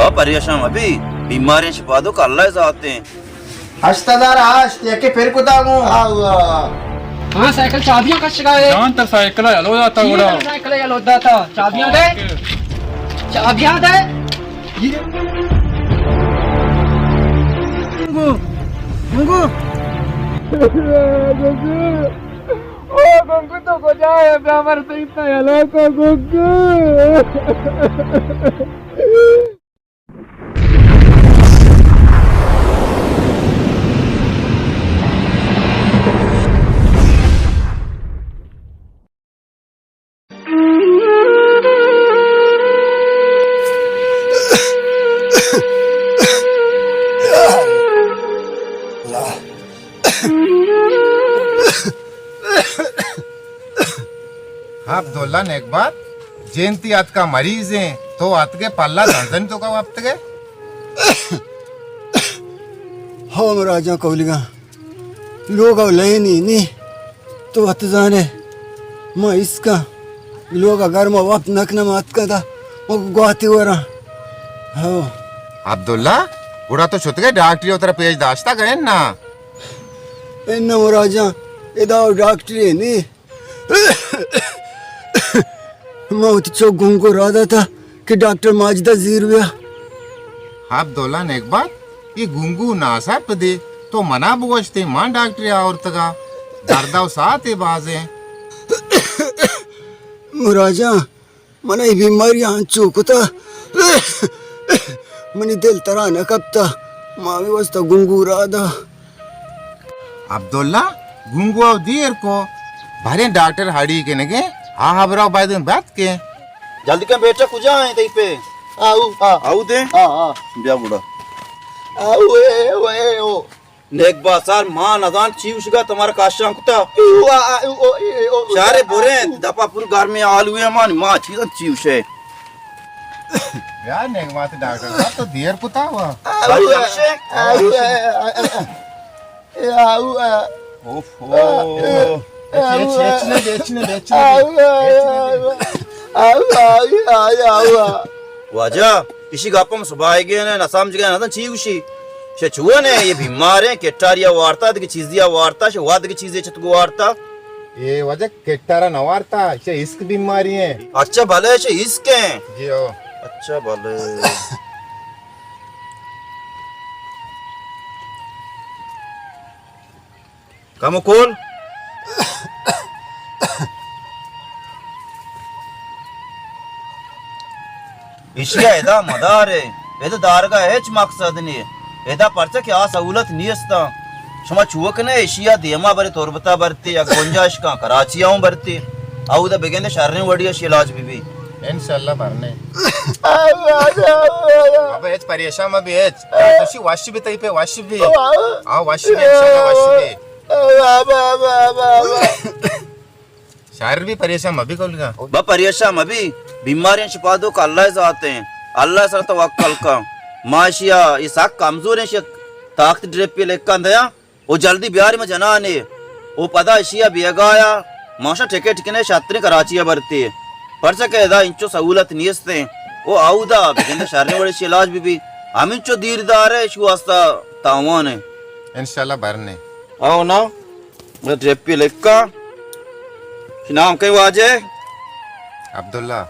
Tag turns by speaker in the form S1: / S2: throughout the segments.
S1: बाप परेशान अभी बीमारियां छिपा दो कल जाते हैं।
S2: हस्तदार आज देखे फिर कुदाऊं
S3: हाँ साइकिल चाबियां कस गए
S4: जान तर साइकिल हलो जाता बड़ा
S3: साइकिल या लोदा था चाबियां दे चाबियां दे गंगू ओ गंगू तो को जाए ब्राह्मण तो इतना हलो को गंगू
S5: अब्दुल्ला ने एक बात जयंती आत का मरीज है तो आत के पल्ला धंधन तो का वक्त के
S6: हम राजा कौलिगा लोग लेनी नहीं तो अत जाने मैं इसका लोग अगर मैं वक्त नकना मत का था वो गुआती हो रहा हो
S5: अब्दुल्ला उड़ा तो छुट गए डॉक्टरी उतर पेज दाश्ता गए ना
S6: इन्ना वो राजा इदा डॉक्टरी नहीं मैं तो घूमको राधा था कि डॉक्टर माजदा जीर गया
S5: अब्दुल्ला ने एक बात ये गुंगू नासा पदे तो मना बोझते मां डॉक्टरी औरत का दर्दाव साथ ही बाजे
S6: राजा मन ये बीमारी चूकता मनी दिल तरह न कपता माँ भी वस्ता गुंगू राधा
S5: अब्दुल्ला गुंगू और देर को भरे डॉक्टर हाड़ी के नगे हाँ हाँ बराव बाद में बात के
S1: जल्दी का बेटा कुजा है तई पे आऊ दे ब्या बुड़ा
S2: ओ
S1: नेक बासार मां नजान चीवशगा तुम्हारा काशां कुता सारे बोरे दपापुर घर में आलू है मान मां चीज चीवशे
S5: यार ने माते डॉक्टर साहब तो देर कुता हुआ
S1: ओफो वाजा इसी गापम सुबह गए ना समझ गए ना चीवशी शे छुआ ने ये बीमार है केटारिया वार्ता की चीजिया वार्ता शे वाद की चीजें चतगो वार्ता
S5: ये वजह केटारा नवारता शे इश्क बीमारी है
S1: अच्छा भले शे इश्क है
S5: जी ओ
S1: अच्छा भले कामो कौन इशिया एदा मदार है एदा दारगा है मकसद नहीं है एदा पर्चा क्या सहूलत नहीं है शमा चुवक ने एशिया देमा बरे तोरबता बरती या गुंजाइश का कराचियां बरती आउदा बेगेंदे शरने वडिया इलाज भी
S5: इंशाल्लाह भरने अब एच परेशान में भी एच तशी वाशी भी तई पे वाशी भी आ वाशी भी इंशाल्लाह वाशी भी शायर भी परेशान अभी कौलगा
S1: बा परेशान अभी बीमारियां छिपा दो का अल्लाह से आते हैं अल्लाह सर तवक्कल का माशिया ये साक कमजोर है शक ताकत ड्रिप पे लेकर दया वो जल्दी बिहार में जना ने वो पता एशिया बेगाया माशा टिकट टिकने छात्र कराचिया भरती है पर सके दा इंचो सहूलत नियस्ते वो आउदा बेगेंदे शरने वड़े इलाज भी हम इंचो दीरदार है शु वास्ता तावान है
S5: इंशाल्लाह भरने
S1: आओ ना मैं ड्रिप पे लेकर नाम कहीं वाजे
S5: अब्दुल्ला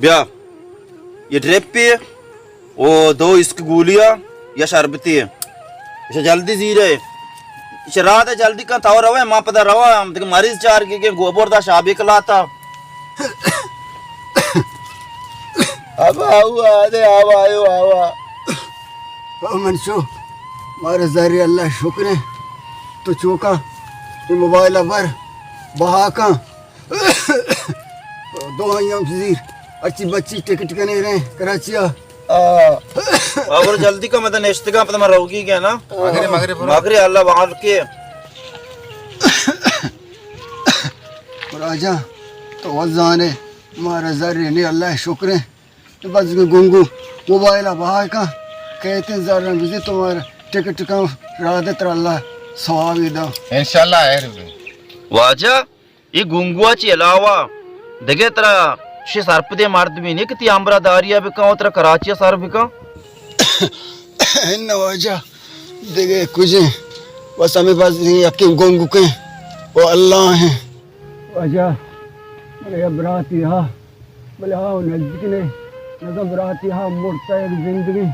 S1: ब्या ये ड्रिप पे वो दो इसकी गोलियां या शरबती है इसे जल्दी जीरे इसे रात है जल्दी का ताव रवा है मां पता रवा हम तक मरीज चार के गोबर दा शाबी कलाता
S2: अब आऊ आदे आव आयो आवा
S6: मनसो मारे जरिए अल्लाह शुक्र है तो चौका ये मोबाइल पर बहा का दो हम जीर अच्छी बच्ची टिकट करने रहे कराचिया
S1: अगर जल्दी का मतलब नेश्ते का पता मैं रहोगी क्या ना मगरे अल्लाह वहां के
S6: राजा तो वजाने मारा जरिए नहीं अल्लाह शुक्र है तो बस गुंगू मोबाइल बहा का कहते जरा बिजी तुम्हारा टिकट का राधे तर अल्लाह सवाब दो
S5: इंशाल्लाह है
S1: वाजा ये गुंगुआची अलावा दगे तरा शे सरपदे मर्द भी नहीं कि आमरा दारिया बिका तरा कराची सर बिका
S6: नवाजा देखे कुछ बस हमें पास नहीं यकीन गोंगू के वो अल्लाह है वाजा मेरे बरात यहाँ बोले हाँ नजदीक ने नजर बरात यहाँ मुड़ता है जिंदगी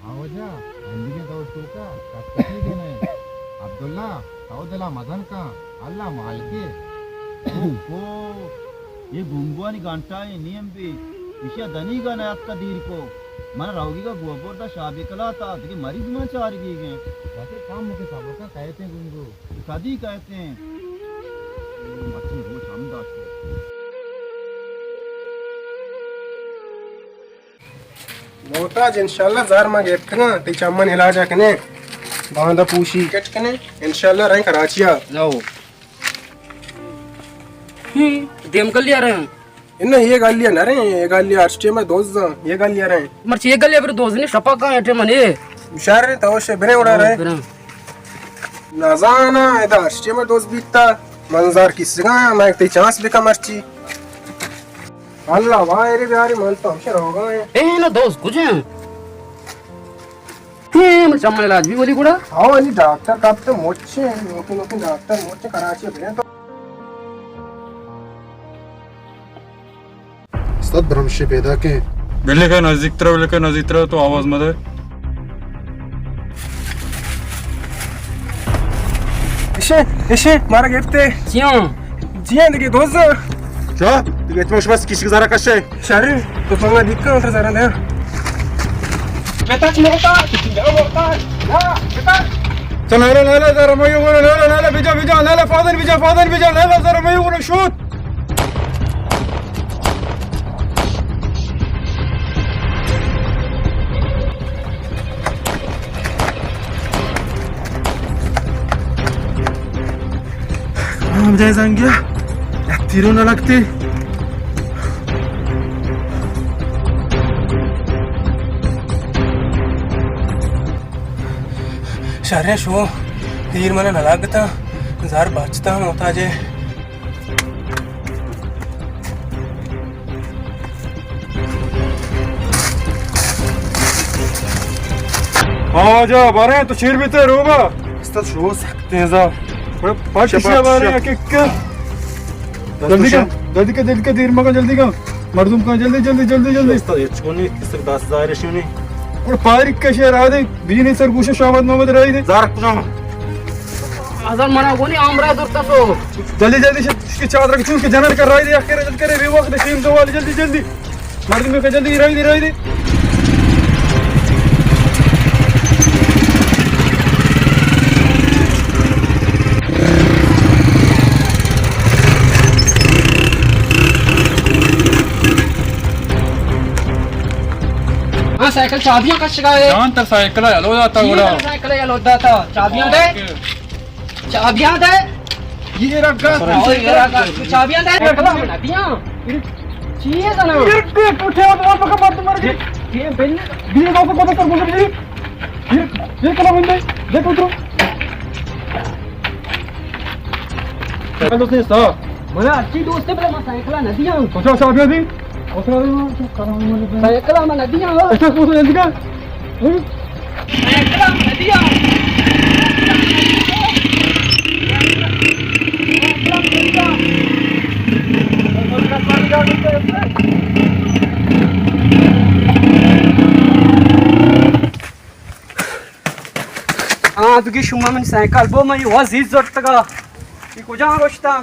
S5: आवाजा जिंदगी दोस्तों का किसी के नहीं अब्दुल्ला सौदला मदन का अल्लाह मालिके
S1: ओ ये गुंगुआनी घंटा है नियम भी इशा दनी का नयात का दीर को मन रावगी का गोबर दा शाबे कला था कि मरीज में चार गए गए
S5: वैसे काम मुके सबों का कहते हैं गुंगू
S1: कदी कहते हैं मच्छी हो शानदार
S3: मोहताज इंशाल्लाह जार मा गेट कना ते चम्मन इलाजा कने बांधा पूशी कट कने इंशाल्लाह रहे कराचिया
S7: जाओ देम कर लिया रहे
S3: इन्ना ये गालिया न रहे ये गालिया अर्ष्टे में दोस्त ये गालिया रहे
S7: मर्ची ये गलिया फिर दोस्त ने शपा का है मने
S3: मुशार रे तवशे बने उड़ा रहे नाजाना इधर अर्ष्टे में दोस्त बीतता मंजार किसगा मैं ते चांस बिका मर्ची अल्लाह वाह रे प्यारे मन तो हमसे होगा
S7: ए ना दोस्त कुछ है मर चम्मन इलाज भी बोली कुड़ा
S3: आओ अली डॉक्टर कब तो मोचे नोके नोके डॉक्टर मोचे कराची बने तो
S8: सब भ्रमशे पैदा के
S4: बिल्ले का नजदीक तरह तो आवाज मध्ये
S3: इशे मारा गिफ्ते
S7: क्यों
S3: जिया देखिए दोस्त
S8: क्या देखिए तुम्हें बस किसी जरा कशे
S3: शारे तो पंगा दिक्कत उतर जरा दे बेटा मोटा बेटा
S4: चल नाला जरा मैं वो नाला बिजा नाला फादर बिजा नाला जरा मैं वो शूट
S3: हम जाए जाएंगे तीरों न लगते शारे शो तीर मना न लगता जार बचता होता जे
S4: आजा बारे तो शेर भी तेरे होगा
S3: इस तो शो सकते हैं जा
S4: बारे जल्दी का तीर मगा जल्दी का मर्दुम का जल्दी
S3: इस तो ये छोनी किस 10,000 शोनी
S4: और पारिक का शेर आ दे बीनी सर गुशे शाबाद मोहम्मद राई दे
S3: जार कुना
S7: आजार मना गोनी आमरा दुरता तो
S4: जल्दी इसकी चादर के चूल के जनर कर राई दे आखिर जल्दी करे वे वक्त टीम दो वाली जल्दी मर्दुम का जल्दी राई दे
S7: साइकिल चाबियां कश गए
S4: जान तर साइकिल हलो जाता गोड़ा
S7: साइकिल या लोदा था चाबियां दे
S4: ये रखा
S7: और ये रखा चाबियां दे कला में दिया चाहिए था ना
S4: ये उठे और पका मार के
S7: ये बिन
S4: ये को कर मुझे ये कला बंदे देखो तो दोस्त ने सा
S7: मना अच्छी दोस्त है पर साइकिल न दिया
S4: अच्छा चाबियां दी
S7: साइकिल में न दिया
S4: ऐसा सोच जल्दी का
S7: साइकिल में न दिया हाँ तुझी शुमा में साइकिल वो मैं वाज इज्जत का ये कुछ आ रोशता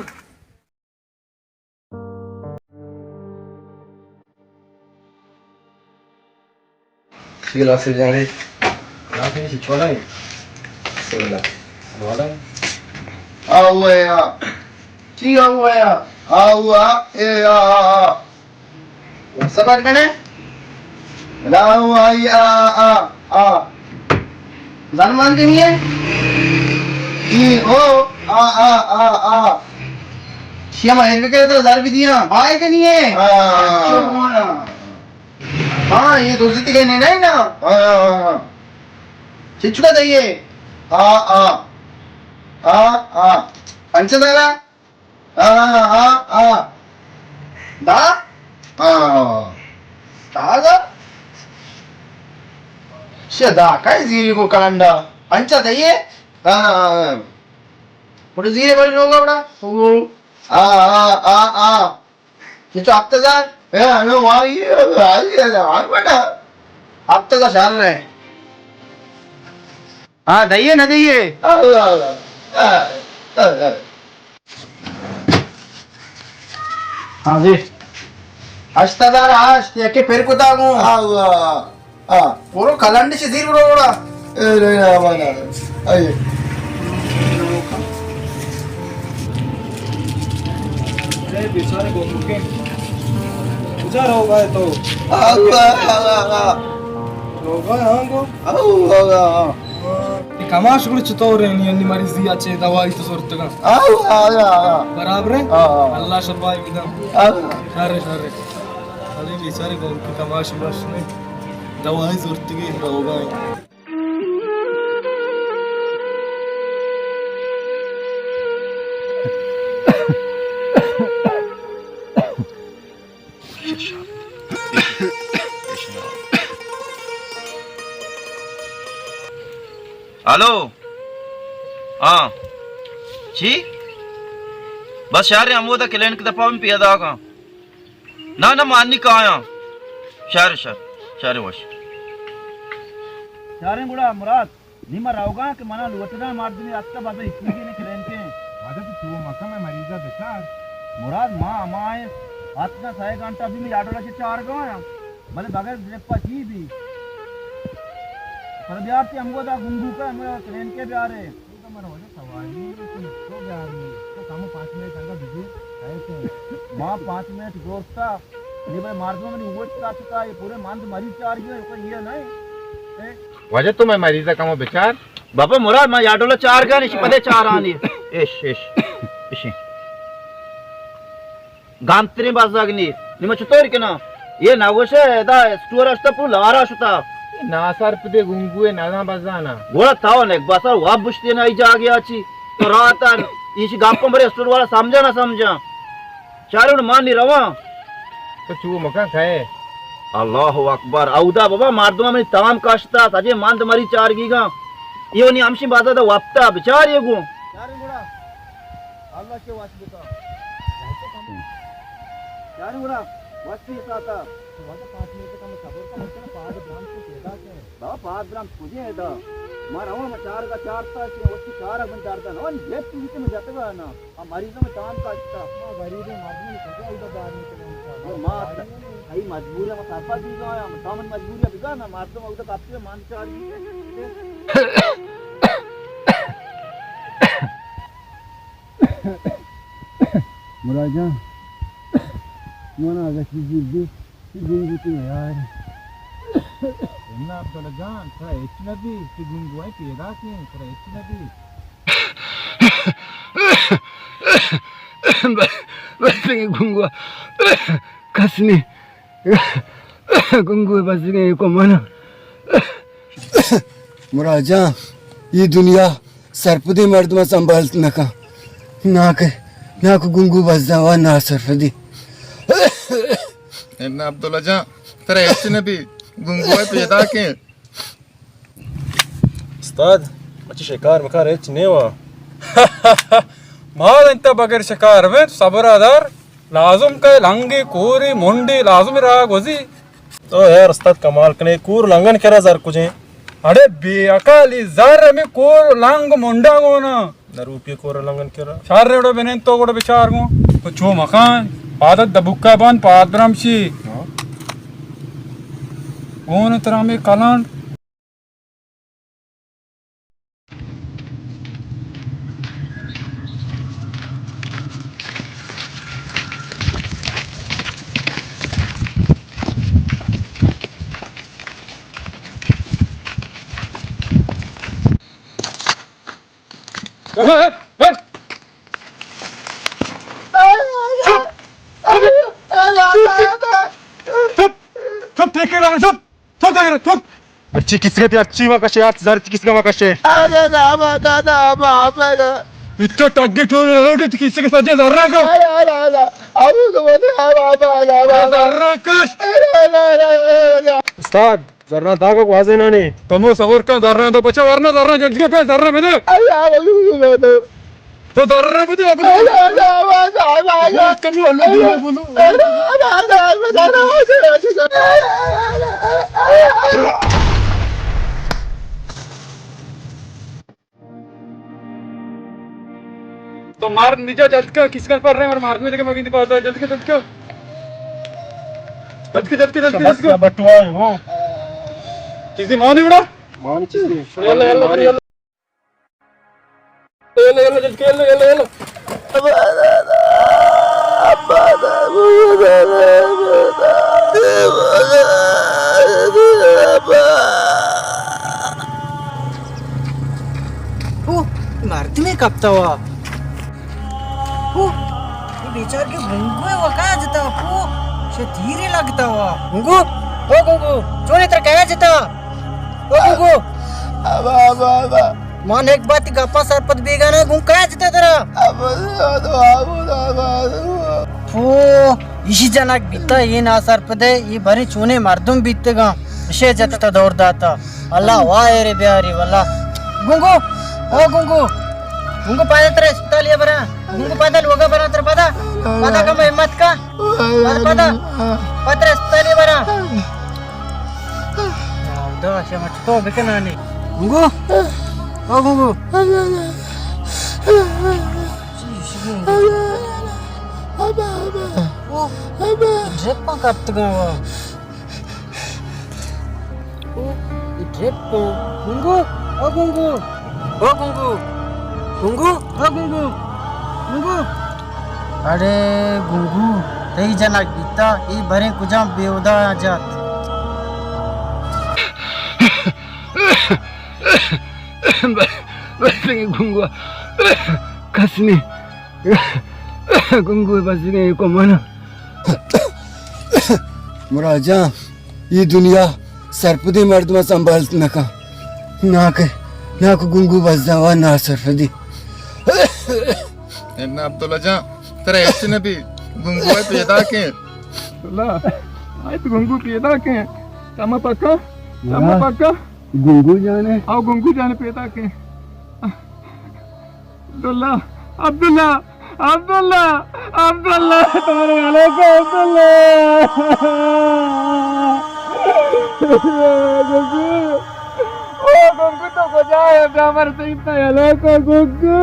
S2: Fila sejari.
S5: रात में छोड़ा है
S2: Sila.
S5: वाला
S2: Awea. Chi awea. Awa ea. Sabar kene? La awa ya a. Zanman ke niye? I o a. Siapa yang kaya tu zarbi dia? Baik ke niye? हाँ ये दूसरी के नहीं ना हाँ चिचुका चाहिए हाँ पंचदारा दा दादा शेदा काय जीरी को कांडा पंचा दये पुढे जीरे बळी नको एवढा तिथं हप्तादार हप्ताचा शाल नाही हाँ दइए ना दइए हाँ जी हस्तादार आज याके पेर को तागू पूरो कलांडी से जीर बरोड़ा अरे
S4: बेचारे गोमू के गुजार हो गए तो कमाश गुड़ी चुतौरे नहीं अन्नी मारी जिया चे दवाई तो सोरत का बराबर है अल्लाह शर्मा विदम शारे शारे अरे बेचारे गोमू के कमाश बस में दवाई सोरत की होगा
S1: हेलो हाँ जी बस यार हम वो था क्लिनिक दफा में पिया था का ना माननी कहाँ आया शहर शहर वश
S7: यार गुड़ा मुराद निमा रावगा के मना लुटना मार दी आपका बाबा इतनी के क्लिनिक के
S5: आधा तो तू मका में मरीजा बेचार
S7: मुराद मां हमारे हाथ ना 6 घंटा भी में आडोला से 4 गया भले बगैर ड्रिप की भी पर बिहार से हमको था गुंगू का हम ट्रेन के बिहार है तो मर हो जा सवारी तो बिहार में तो काम 5 मिनट अंगा बिजी ऐसे मां 5 मिनट दोस्ता ये भाई मार्ग में वो का ये पूरे मान मरीज चार गए कोई ये नहीं
S5: वजह तो मैं मरीजा का बेचार
S1: बाबा मुराद मैं याडोला 4 गया नहीं पदे 4 आनी इश गांत्री बाजागनी निम चुतोर के ना ये नागोशे दा स्टोर असता पु लारा शुता
S5: ना सर पदे गुंगुए ना बजाना
S1: गोळा ताव ने बसर वाप बुश्ते ना जा गया छी तो राता इस गाप को मरे स्टोर वाला समझा ना समझा चारों मान नहीं रवा
S5: तो चू मका खाए
S1: अल्लाहु अकबर औदा बाबा मारदमा में तमाम काशता सजे मान तुम्हारी 4 गीगा ये नहीं हमशी बाजा दा वापता बेचार ये गो
S7: यार गुड़ा अल्लाह के वास्ते का यार गुड़ा वास्ते था तो वाला 5 मिनट का मैं खबर का मतलब 5 ग्राम को पेदा के बाबा 5 ग्राम तुझे है दा मारा हुआ मैं 4 का 4 था कि उसकी 4 अपन 4 था ना ये तू में जाते हुआ ना हमारी तो में काम काटता हां गरीब आदमी को क्या उधर बाहर निकलने का मां भाई मजबूरी में साफा दी गया हम तो मजबूरी बिगा ना मार तो उधर आपसे मान चार
S6: मुराजा मना गसी जिद्दी गुंगू तू यार
S5: इन्ना अब्दुल जान थरा एचनबी कि गुंगू है पेदा के थरा एचनबी
S6: बस गुंगू कसनी गुंगू बस को मना मुराजा ये दुनिया सरपदी मर्द में संभाल नका नाक गुंगू बस जावा ना सरपदी
S5: इन्ना अब्दुल जान थरा एचनबी गुंगू है पेदा के
S4: उस्ताद अच्छी शिकार मकार है चनेवा माल इंता बगैर शिकार में सबरादार लाजुम के लंगी कोरी मुंडी लाजुम राग वजी तो यार उस्ताद कमाल कने कूर लंगन करा जर कुछ अरे बेअकाली जर में कोर लंग मुंडा गो ना रूपये कोर लंगन करा चार रेडो बने तो गोड़ बेचार गो तो छो मकान पादत दबुक्का बन पादब्रमशी कौन तरह में कलांड चुप ठेके लगा चुप चुप देख रहे चुप
S8: अच्छी किसके ती अच्छी वा कशे 8000 ची किसका वा कशे
S2: अरे दाबा दादा बाबा
S8: इतका टग्गे ठेवले किसके सज्जे जर्रा का जर्रा कश उस्ताद जर्रा दागो वाजे ना ने तमो सवर का जर्रा तो बचा वरना जर्रा जल्दी पे जर्रा में दे तो जर्रा में दे तो मार नीचे जल्द का किसका पड़ रहा है और मारने लगे मगिंदी पाता है जल्द के बटुआ है वो किसी मानी बड़ा मानी चीज ये ले जल्द के ले
S9: मारती में कपता हुआ ये बेचार के गुंगू है वो कहाँ जाता वो शे धीरे लगता हुआ गुंगू ओ गुंगू चोने तर कहाँ जाता ओ गुंगू मान एक बात गप्पा सरपत बेगा ना गुंग कहाँ जाता तेरा ओ इसी जनक बीता ये ना सरपत है ये भरी चोने मर्दुम बीतते गा शे जाता दौड़ दाता अल्लाह वाह रे प्यारी वाला गुंगू ओ गुंगू गुंगू पादा तेरे अस्पताल ये बरा गुंगू पादा लोगा बरा तेरे पादा का हिम्मत का पादा तेरे अस्पताल ये बरा दो आशा मत तो बिकना नहीं गुंगू ओ गुंगू ड्रिप पा करते गवा ड्रिप को गुंगू ओ गुंगू ओ गुंगू गुंगू ओ गुंगू गुंगू अरे गुंगू तेई जना बीता ये भरे कुजा बेउदा जात
S6: बस गुंगू कसनी गुंगू बस को मना मुराजा ये दुनिया सरपदी मर्द में संभाल ना को गुंगू बस जावा ना सरपदी
S5: एन्ना अब्दुल्ला जा तेरे ऐसे ने भी गुंगू पैदा के
S8: अल्लाह आई तो गुंगू पैदा के तमा पक्का
S6: गुंगू जाने
S8: आओ गुंगू जाने पैदा के अब्दुल्ला अब्दुल्ला अब्दुल्ला अब्दुल्ला तुम्हारे वाले को अब्दुल्ला ओ गुंगू तो को जाए ब्राह्मण से इतना हेलो को गुंगू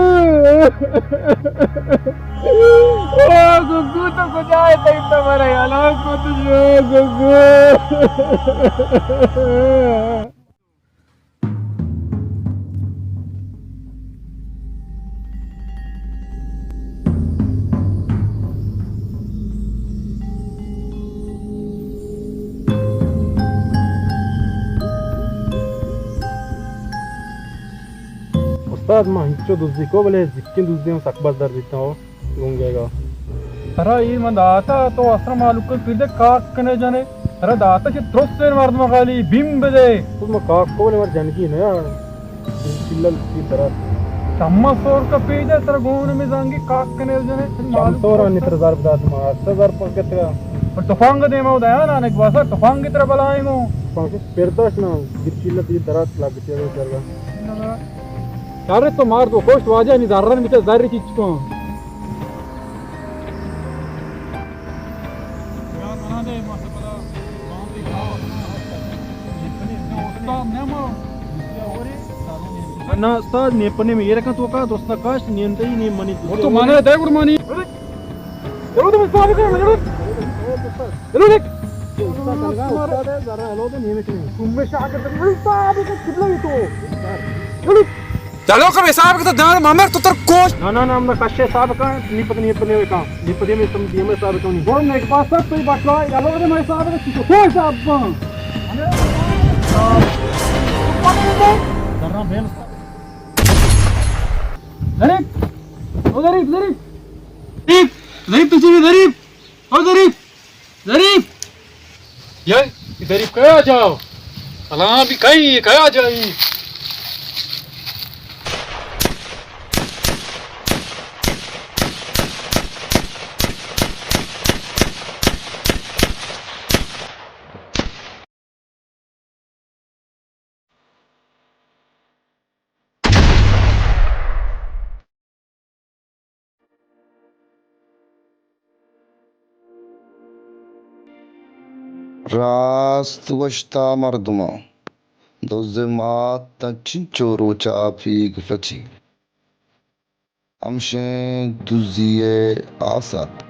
S8: ओ गुंगू तो को जाए तो इतना बड़ा हेलो को तुझे गुंगू उस्ताद मां हिच्चो दुज़िको बोले जिक्के दुज़े हम सकबत दर देता हो गुंगेगा अरे ये मन दाता तो असर मालूम को फिर दे काक कने जाने अरे दाता के त्रोस्ते मर्द मगाली बिम बजे तुम काक को बोले मर जानकी ना यार चिल्लल की तरह तम्मा सोर का पेज है तेरा गोन में जाएंगे काक कने जाने मालूम सोर अन्य तरह जार बता तुम 8000 पर कितना पर तफांग दे मैं उदाया ना एक बार तफांग की तरह बलाएंगो पाके पेरदाश ना चिल्लल की तरह लग चले चलगा अरे तो मार दो कोस्ट वाजा नहीं दारन में जारी चीज को यार बना दे मस्त पता गांव की गांव ना उस्ताद नेपने में ये रखा तो का दोस्त का काश नियंत ही नहीं मनी वो तो माने दे गुड मनी चलो तुम साहब कर चलो देख उस्ताद लगा उस्ताद है जरा हेलो तो नियमित नहीं तुम में शाह करते साहब को कितना ही तो चलो चलो कब हिसाब का दान मामर तो तर कोश ना हम कष्ट साहब का नहीं पने का निपदे में तुम दिए में साहब तो नहीं बोल ने के पास सब तो बात लो यालो रे मैं साहब का कोश साहब करना बेल गरीब तुझे भी गरीब ओ गरीब ये गरीब कहाँ जाओ अला भी कहीं कया जाई
S2: Rast başta marduma. Dozema taçin çoru çapi gfati. Amşe düziye asat.